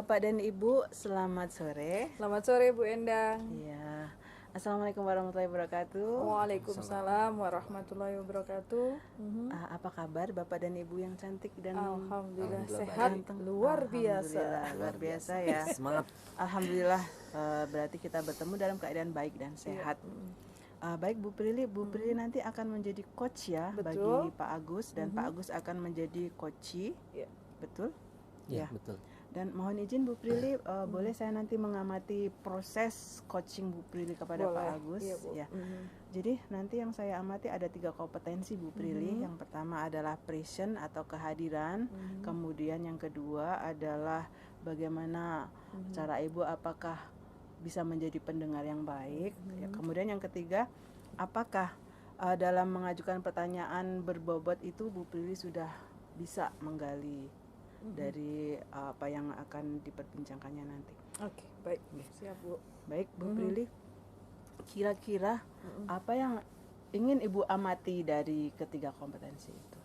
Bapak dan Ibu, selamat sore. Selamat sore Bu Endang. Iya. Assalamualaikum warahmatullahi wabarakatuh. Waalaikumsalam warahmatullahi wabarakatuh. Apa kabar Bapak dan Ibu yang cantik dan Alhamdulillah sehat, ganteng? luar biasa. Alhamdulillah, luar biasa ya. Semangat. Alhamdulillah, berarti kita bertemu dalam keadaan baik dan sehat. Baik Bu Prilly, Bu Prilly nanti akan menjadi coach ya. Betul. Bagi Pak Agus, dan Pak Agus akan menjadi coachee. Ya. Betul? Ya, Ya. betul. Dan mohon izin Bu Prilly, boleh saya nanti mengamati proses coaching Bu Prilly kepada Boleh. Pak Agus. Iya, Bu. Ya. Jadi nanti yang saya amati ada 3 kompetensi Bu Prilly. Yang pertama adalah present atau kehadiran. Kemudian yang kedua adalah bagaimana cara Ibu apakah bisa menjadi pendengar yang baik. Ya, kemudian yang ketiga, apakah dalam mengajukan pertanyaan berbobot itu Bu Prilly sudah bisa menggali dari apa yang akan diperbincangkannya nanti. Oke, baik. Siap Bu. Baik Bu Prilly, kira-kira apa yang ingin Ibu amati dari ketiga kompetensi itu?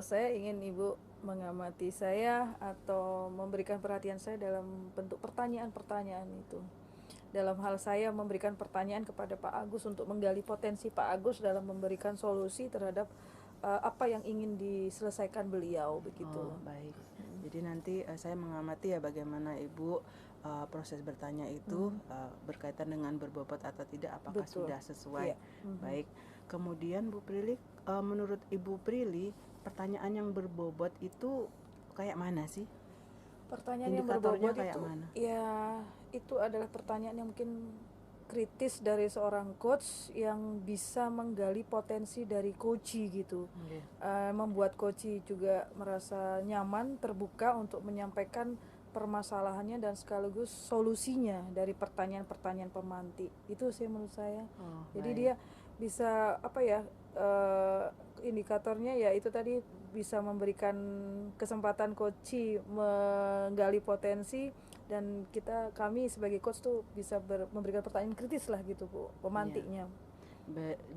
Saya ingin Ibu mengamati saya atau memberikan perhatian saya dalam bentuk pertanyaan-pertanyaan itu. Dalam hal saya memberikan pertanyaan kepada Pak Agus untuk menggali potensi Pak Agus dalam memberikan solusi terhadap apa yang ingin diselesaikan beliau begitu. Oh, baik. Jadi nanti saya mengamati ya bagaimana Ibu proses bertanya itu berkaitan dengan berbobot atau tidak, apakah Betul. sudah sesuai. Iya. Baik. Kemudian Bu Prilly, menurut Ibu Prilly, pertanyaan yang berbobot itu kayak mana sih? Pertanyaan yang Indikatornya berbobot kayak itu, mana? ya itu adalah pertanyaan yang mungkin kritis dari seorang coach yang bisa menggali potensi dari coachee gitu. Membuat coachee juga merasa nyaman, terbuka untuk menyampaikan permasalahannya dan sekaligus solusinya dari pertanyaan-pertanyaan pemantik. Itu sih menurut saya. Oh, Jadi baik. dia bisa apa ya, indikatornya ya itu tadi, bisa memberikan kesempatan coachee menggali potensi, dan kami sebagai coach tuh bisa memberikan pertanyaan kritis lah gitu Bu, pemantiknya.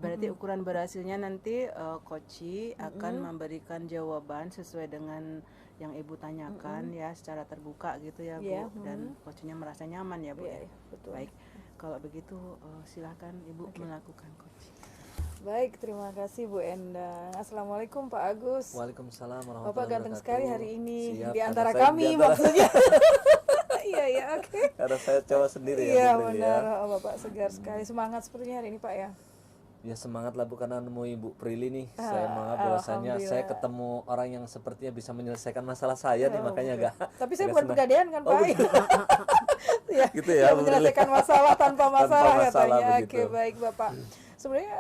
Berarti ukuran berhasilnya nanti coachee akan memberikan jawaban sesuai dengan yang Ibu tanyakan ya, secara terbuka gitu ya Bu. Iya, Dan coachnya merasa nyaman ya Bu. Iya, Ya? betul. Baik, kalau begitu silakan Ibu melakukan coaching. Baik, terima kasih Bu Endang. Assalamualaikum Pak Agus. Waalaikumsalam warahmatullahi Bapak ganteng wabarakatuh. sekali hari ini. Siap, Di antara karena saya kami di antara- maksudnya. Iya ya, oke. Karena saya cowok sendiri Iya ya, Bu Prilly benar. ya. Oh, Bapak segar sekali. Semangat sepertinya hari ini Pak ya. Ya semangat lah Bu, karena nemu Ibu Prilly nih. Saya maaf bahwasanya saya ketemu orang yang sepertinya bisa menyelesaikan masalah saya nih, makanya agak. Tapi saya agak bukan senang. pegadaian kan Pak. Ya, Gitu ya, Bu Prilly. menyelesaikan masalah tanpa masalah masalah katanya. begitu. Oke, baik Bapak. Sebenarnya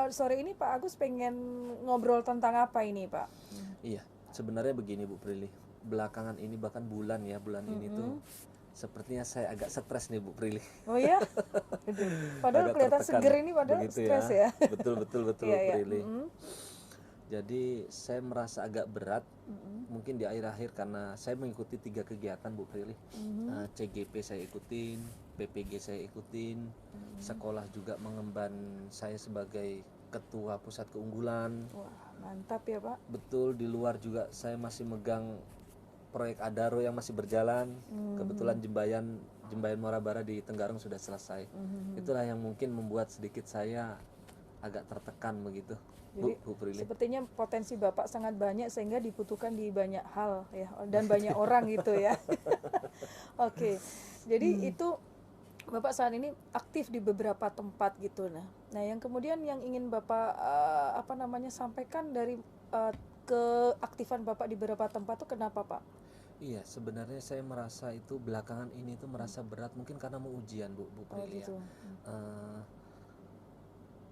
sore ini Pak Agus pengen ngobrol tentang apa ini Pak? Iya, sebenarnya begini Bu Prilly. Belakangan ini bahkan bulan ini tuh sepertinya saya agak stres nih Bu Prilly. Oh ya? Padahal Agak kelihatan tertekan. seger ini padahal Begitu stres ya. Betul Bu Iya, iya. Prilly. Jadi saya merasa agak berat mungkin di akhir-akhir karena saya mengikuti 3 kegiatan Bu Prilly. CGP saya ikutin, PPG saya ikutin, sekolah juga mengemban saya sebagai ketua pusat keunggulan. Wah, mantap ya Pak. Betul, di luar juga saya masih megang proyek Adaro yang masih berjalan. Kebetulan Jembayan Muara Barat di Tenggarong sudah selesai. Itulah yang mungkin membuat sedikit saya agak tertekan begitu. Jadi Bu Prilly. sepertinya potensi Bapak sangat banyak sehingga dibutuhkan di banyak hal ya, dan banyak orang gitu ya. Oke. Jadi itu Bapak saat ini aktif di beberapa tempat gitu. Nah, yang kemudian yang ingin Bapak sampaikan dari keaktifan Bapak di beberapa tempat itu kenapa Pak? Iya, sebenarnya saya merasa itu belakangan ini tuh merasa berat mungkin karena mau ujian Bu Prilly gitu. ya.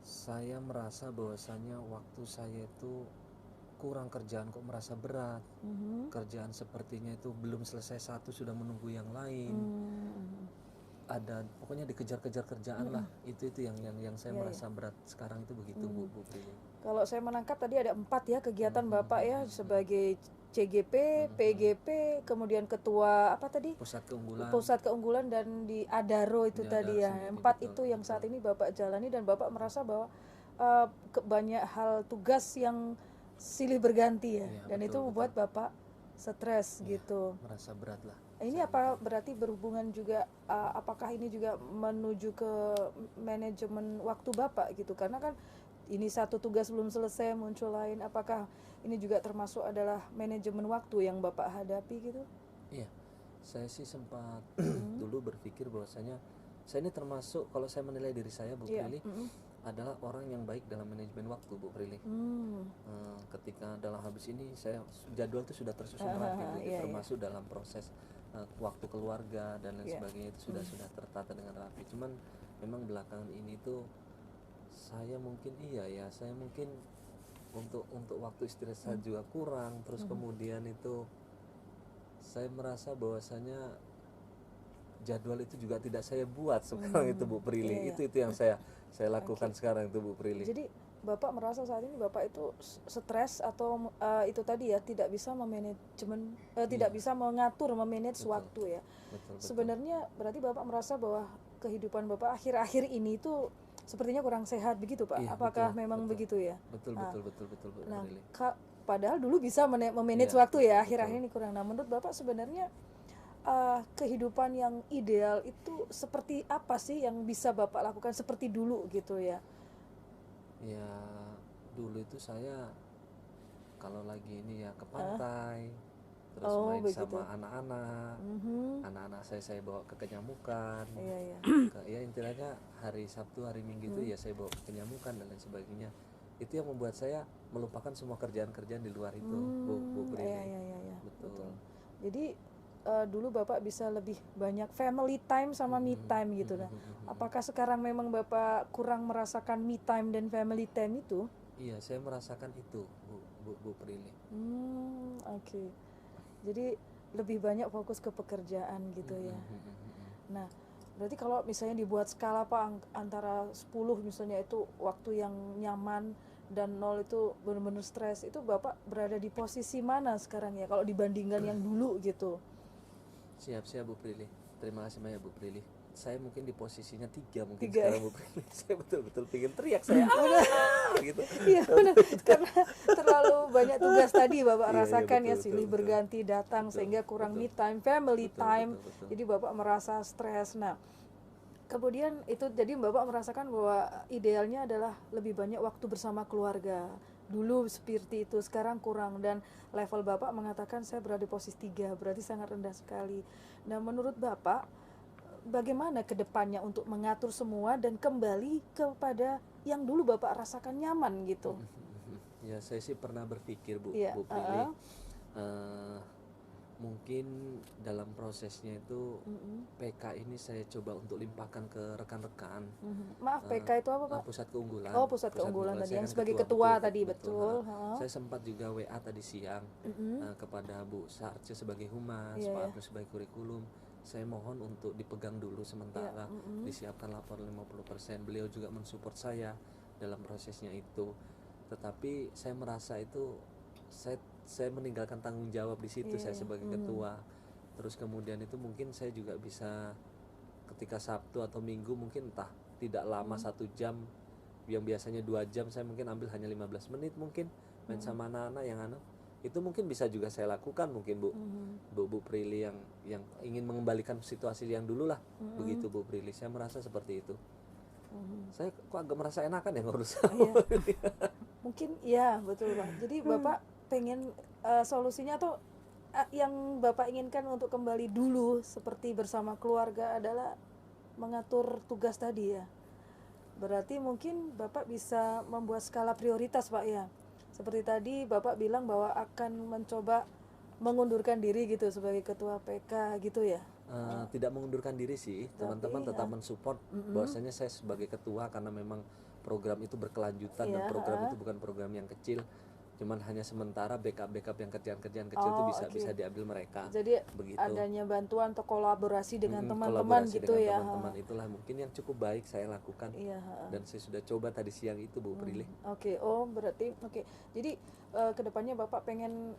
Saya merasa bahwasanya waktu saya itu kurang kerjaan kok merasa berat. Kerjaan sepertinya itu belum selesai satu sudah menunggu yang lain. Ada pokoknya dikejar-kejar kerjaan lah. Itu yang saya merasa berat sekarang itu begitu Bu Prilly. Kalau saya menangkap tadi ada 4 ya kegiatan Bapak ya, sebagai CGP, PGP, kemudian ketua apa tadi? Pusat keunggulan dan di Adaro itu Di tadi ya. Adaro, 4 betul, itu yang saat ini Bapak jalani, dan Bapak merasa bahwa banyak hal tugas yang silih berganti ya. Iya, Dan betul, itu membuat Bapak stres gitu. Merasa berat lah. Ini apa berarti berhubungan juga, apakah ini juga menuju ke manajemen waktu Bapak gitu? Karena kan ini satu tugas belum selesai muncul lain. Apakah ini juga termasuk adalah manajemen waktu yang Bapak hadapi gitu? Iya, saya sih sempat dulu berpikir bahwasanya saya ini termasuk, kalau saya menilai diri saya, Bu Iya. Prilly, adalah orang yang baik dalam manajemen waktu, Bu Prilly. Ketika dalam habis ini saya jadwal itu sudah tersusun rapi, Bu, Iya, termasuk dalam proses waktu keluarga dan lain Iya. sebagainya itu sudah tertata dengan rapi. Cuman memang belakangan ini tuh saya mungkin saya mungkin untuk waktu istirahat saya juga kurang. Terus kemudian itu saya merasa bahwasanya jadwal itu juga tidak saya buat sekarang itu, Bu Prilly. Iya. Itu yang saya lakukan sekarang itu, Bu Prilly. Jadi Bapak merasa saat ini Bapak itu stres atau itu tadi ya, tidak bisa memanajemen, tidak bisa mengatur, memanage waktu ya. Betul. Sebenarnya berarti Bapak merasa bahwa kehidupan Bapak akhir-akhir ini itu sepertinya kurang sehat begitu, Pak? Iya, Apakah betul, memang begitu ya? Betul, Nah, Bu Nah, Prilly. padahal dulu bisa memanage Iya, waktu ya, akhir-akhir ini kurang. Nah, menurut Bapak sebenarnya kehidupan yang ideal itu seperti apa sih yang bisa Bapak lakukan seperti dulu gitu ya? Ya, dulu itu saya kalau lagi ini ya ke pantai, terus main sama anak-anak saya bawa ke Kenyamukan. Iya. Ya intinya hari Sabtu, hari Minggu itu ya saya bawa ke Kenyamukan dan lain sebagainya. Itu yang membuat saya melupakan semua kerjaan-kerjaan di luar itu, Bu Prilly. Iya. Betul. Jadi dulu Bapak bisa lebih banyak family time sama me time gitu. Nah, apakah sekarang memang Bapak kurang merasakan me time dan family time itu? Iya, saya merasakan itu, Bu Prilly. Oke. Jadi lebih banyak fokus ke pekerjaan gitu ya. Nah, berarti kalau misalnya dibuat skala Pak antara 10 misalnya itu waktu yang nyaman dan 0 itu benar-benar stres, itu Bapak berada di posisi mana sekarang ya kalau dibandingkan yang dulu gitu? Siap Bu Prilly. Terima kasih banyak Bu Prilly. Saya mungkin di posisinya 3 mungkin 3 sekarang, Bu Prilly. Saya betul-betul pengen teriak saya. Gitu. Iya benar, karena terlalu banyak tugas tadi Bapak rasakan ya, silih betul. berganti datang sehingga kurang me time, family time. Betul. Jadi Bapak merasa stres. Nah, kemudian itu jadi Bapak merasakan bahwa idealnya adalah lebih banyak waktu bersama keluarga. Dulu seperti itu, sekarang kurang, dan level Bapak mengatakan saya berada di posisi 3, berarti sangat rendah sekali. Nah, menurut Bapak bagaimana ke depannya untuk mengatur semua dan kembali kepada yang dulu Bapak rasakan nyaman gitu? Ya, saya sih pernah berpikir Bu uh-uh. Prilly. Mungkin dalam prosesnya itu PK ini saya coba untuk limpahkan ke rekan-rekan. Maaf, PK itu apa Pak? Pusat keunggulan. Oh, pusat keunggulan tadi Saya yang kan sebagai ketua tadi, betul. betul. Saya sempat juga WA tadi siang kepada Bu Sarce sebagai humas, Pak Agus sebagai kurikulum. Saya mohon untuk dipegang dulu sementara, disiapkan laporan 50%. Beliau juga mensupport saya dalam prosesnya itu. Tetapi saya merasa itu saya meninggalkan tanggung jawab di situ, saya sebagai ketua. Terus kemudian itu mungkin saya juga bisa ketika Sabtu atau Minggu mungkin entah tidak lama 1 jam, yang biasanya 2 jam saya mungkin ambil hanya 15 menit mungkin main sama anak-anak yang itu mungkin bisa juga saya lakukan mungkin Bu Prilly yang ingin mengembalikan situasi yang dulu lah. Begitu Bu Prilly, saya merasa seperti itu. Saya kok agak merasa enakan ya ngurus. Mungkin ya, betul Pak. Jadi Bapak pengen solusinya atau yang Bapak inginkan untuk kembali dulu seperti bersama keluarga adalah mengatur tugas tadi ya. Berarti mungkin Bapak bisa membuat skala prioritas Pak ya. Seperti tadi Bapak bilang bahwa akan mencoba mengundurkan diri gitu sebagai ketua PK gitu ya. Tidak mengundurkan diri sih, teman-teman tetap mensupport bahwasanya saya sebagai ketua, karena memang program itu berkelanjutan dan program itu bukan program yang kecil. Cuman hanya sementara backup yang kerjaan-kerjaan kecil itu bisa diambil mereka. Jadi begitu. Adanya bantuan atau kolaborasi dengan teman-teman kolaborasi gitu dengan ya. Teman-teman itulah mungkin yang cukup baik saya lakukan. Dan saya sudah coba tadi siang itu Bu Prilly. Berarti jadi kedepannya Bapak pengen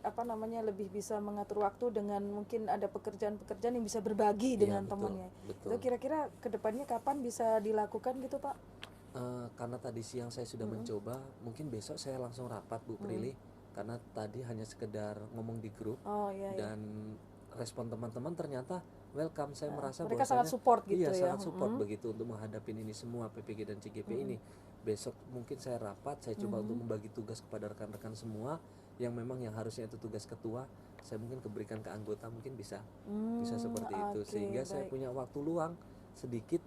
lebih bisa mengatur waktu dengan mungkin ada pekerjaan-pekerjaan yang bisa berbagi dengan temannya. Itu kira-kira kedepannya kapan bisa dilakukan gitu Pak? Karena tadi siang saya sudah mencoba, mungkin besok saya langsung rapat Bu Prilly, karena tadi hanya sekedar ngomong di grup dan respon teman-teman ternyata welcome. Saya merasa mereka bahwasanya sangat support gitu iya, ya. sangat support begitu untuk menghadapi ini semua, PPG dan CGP ini. Besok mungkin saya rapat, saya coba untuk membagi tugas kepada rekan-rekan semua yang memang yang harusnya itu tugas ketua, saya mungkin berikan ke anggota, mungkin bisa seperti itu, Oke, sehingga saya baik. punya waktu luang sedikit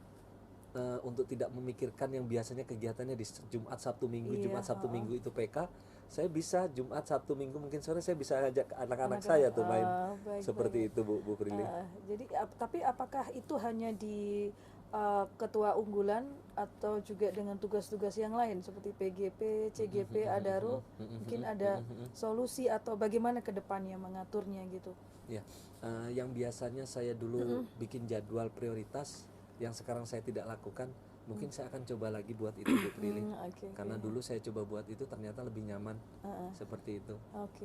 untuk tidak memikirkan yang biasanya kegiatannya di Jumat Sabtu Minggu. Iya, Jumat Sabtu Minggu itu PK, saya bisa Jumat Sabtu Minggu mungkin sore saya bisa ajak anak-anak Anak-anak, saya tuh main baik, seperti baik. itu Bu Prilly. Jadi tapi apakah itu hanya di ketua unggulan atau juga dengan tugas-tugas yang lain seperti PGP, CGP, Adaro, mungkin ada solusi atau bagaimana ke depannya mengaturnya gitu? Ya, yang biasanya saya dulu bikin jadwal prioritas yang sekarang saya tidak lakukan, mungkin saya akan coba lagi buat itu Bu Prilly. Oke, Karena dulu saya coba buat itu ternyata lebih nyaman seperti itu. Oke.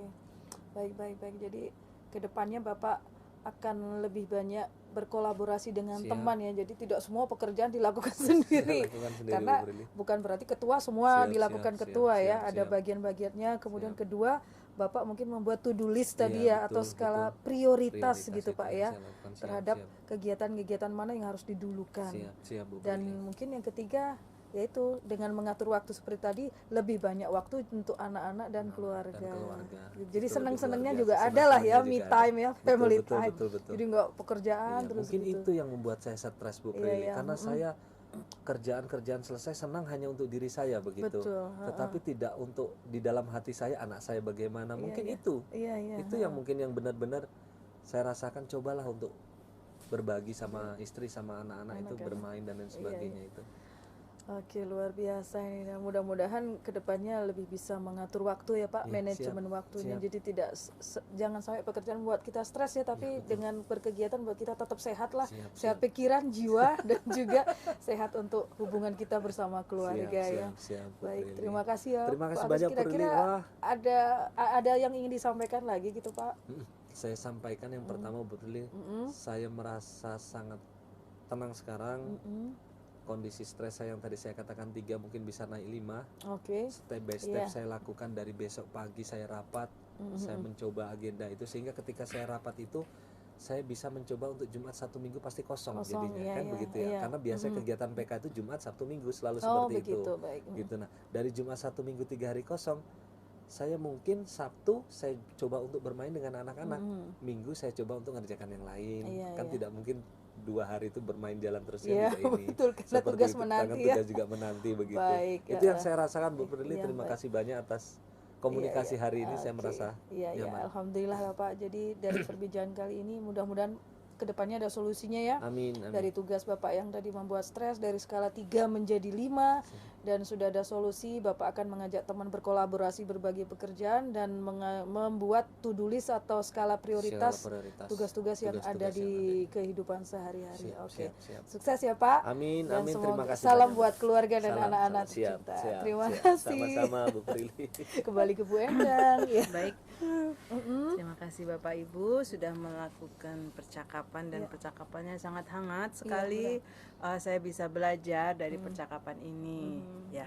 Baik. Jadi kedepannya Bapak akan lebih banyak berkolaborasi dengan Siap. teman ya. Jadi tidak semua pekerjaan dilakukan sendiri. Lakukan sendiri, Karena Bu Prilly. bukan berarti ketua semua Siap, dilakukan siap, ketua siap, ya. siap, Ada siap. bagian-bagiannya. Kemudian Siap. kedua, Bapak mungkin membuat to-do list Iya, tadi ya atau betul, skala betul. prioritas gitu itu Pak yang ya. saya lakukan. Siap, Terhadap siap. kegiatan-kegiatan mana yang harus didulukan. Siap Bu Dan Prilly. mungkin yang ketiga yaitu dengan mengatur waktu seperti tadi, lebih banyak waktu untuk anak-anak dan keluarga. keluarga. Jadi Betul, senang-senangnya luar juga biasa. ada lah ya, Senang-senangnya me juga ada. time ya, Betul, family betul, time. betul. Jadi nggak pekerjaan Iya, terus mungkin gitu. itu yang membuat saya stres Bu Iya, Prilly. iya, Karena saya kerjaan-kerjaan selesai senang hanya untuk diri saya begitu. Betul, Tetapi tidak untuk di dalam hati saya anak saya bagaimana. Mungkin iya. itu. Iya, Itu yang mungkin yang benar-benar saya rasakan, cobalah untuk berbagi sama istri sama anak-anak itu, bermain dan lain sebagainya itu. Oke, luar biasa ini. Nah, mudah-mudahan kedepannya lebih bisa mengatur waktu ya Pak, Iya, manajemen siap, waktunya. siap. Jadi tidak jangan sampai pekerjaan buat kita stres ya, tapi dengan berkegiatan buat kita tetap sehat lah, Siap, sehat pikiran, jiwa, dan juga sehat untuk hubungan kita bersama keluarga ya. Siap, Bu Baik, Prilly. terima kasih ya. Terima kasih Pak Agus. banyak, Bu Prilly. Kira-kira Wah. ada yang ingin disampaikan lagi gitu Pak? Saya sampaikan yang pertama Bu Prilly, saya merasa sangat tenang sekarang. Kondisi stres saya yang tadi saya katakan 3 mungkin bisa naik 5. Oke. Step by step saya lakukan dari besok pagi saya rapat, saya mencoba agenda itu, sehingga ketika saya rapat itu saya bisa mencoba untuk Jumat Sabtu Minggu pasti kosong jadinya, iya, kan iya, begitu ya. iya. Karena biasa kegiatan PK itu Jumat Sabtu Minggu selalu Oh, seperti begitu, itu. baik. Gitu. Nah, dari Jumat Sabtu Minggu 3 hari kosong, saya mungkin Sabtu saya coba untuk bermain dengan anak-anak, Minggu saya coba untuk ngerjakan yang lain. Iya, Kan iya. tidak mungkin 2 hari itu bermain jalan terus Iya, ya kita ini. betul, karena Seperti tugas itu, menanti karena ya. tugas juga menanti begitu. Baik, Itu yang saya rasakan Bu Prilly. iya, Terima baik. kasih banyak atas komunikasi Iya, hari ini, saya oke. merasa Iya, nyaman. Alhamdulillah Bapak. Jadi dari perbincangan kali ini mudah-mudahan kedepannya ada solusinya ya. Amin. Dari tugas Bapak yang tadi membuat stres dari skala 3 menjadi 5, dan sudah ada solusi. Bapak akan mengajak teman berkolaborasi berbagi pekerjaan dan membuat to-do list atau skala prioritas tugas-tugas yang ada di kehidupan sehari-hari. Siap, Oke. siap. Sukses ya Pak. Amin, Dan amin. semoga Terima kasih salam banyak. buat keluarga dan Salam, anak-anak siap, tercinta. siap, Terima siap. kasih. Sama-sama Bu Prilly. Kembali ke Bu Endang. Ya. Baik, terima kasih Bapak Ibu sudah melakukan percakapan dan percakapannya sangat hangat sekali. Saya bisa belajar dari percakapan ini. Ya,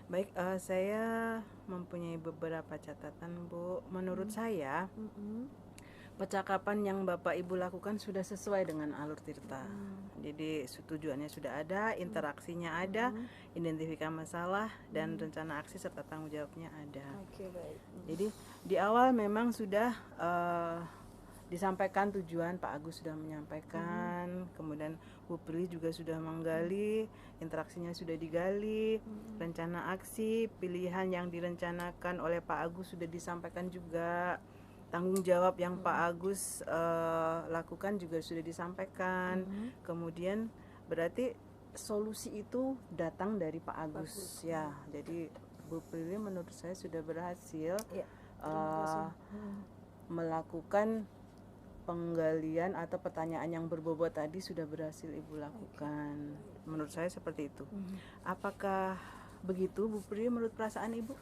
baik. Saya mempunyai beberapa catatan Bu. Menurut saya percakapan yang Bapak Ibu lakukan sudah sesuai dengan alur Tirta. Jadi tujuannya sudah ada, interaksinya ada, identifikasi masalah dan rencana aksi serta tanggung jawabnya ada. Oke, baik. Jadi di awal memang sudah disampaikan tujuan, Pak Agus sudah menyampaikan, kemudian Bu Prilly juga sudah menggali, interaksinya sudah digali, rencana aksi, pilihan yang direncanakan oleh Pak Agus sudah disampaikan juga, tanggung jawab yang Pak Agus lakukan juga sudah disampaikan. Kemudian berarti solusi itu datang dari Pak Agus ya. Jadi Bu Prilly menurut saya sudah berhasil melakukan penggalian atau pertanyaan yang berbobot tadi sudah berhasil Ibu lakukan. Menurut saya seperti itu. Apakah begitu Bu Prilly menurut perasaan Ibu?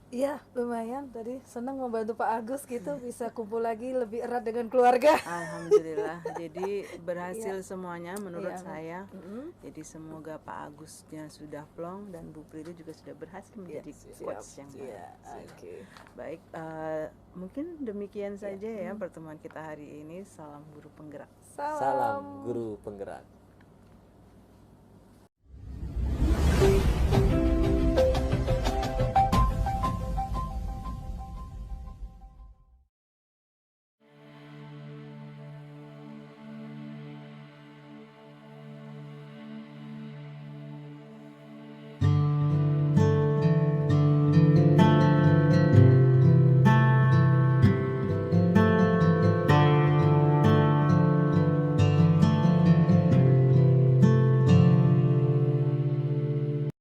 Iya, lumayan tadi senang membantu Pak Agus gitu, bisa kumpul lagi lebih erat dengan keluarga. Alhamdulillah. Jadi berhasil semuanya menurut Iya, saya. Jadi semoga Pak Agusnya sudah plong dan Bu Prilly juga sudah berhasil menjadi coach yang baik. Iya, oke. Baik, mungkin demikian saja ya pertemuan kita hari ini. Salam guru penggerak. Salam guru penggerak.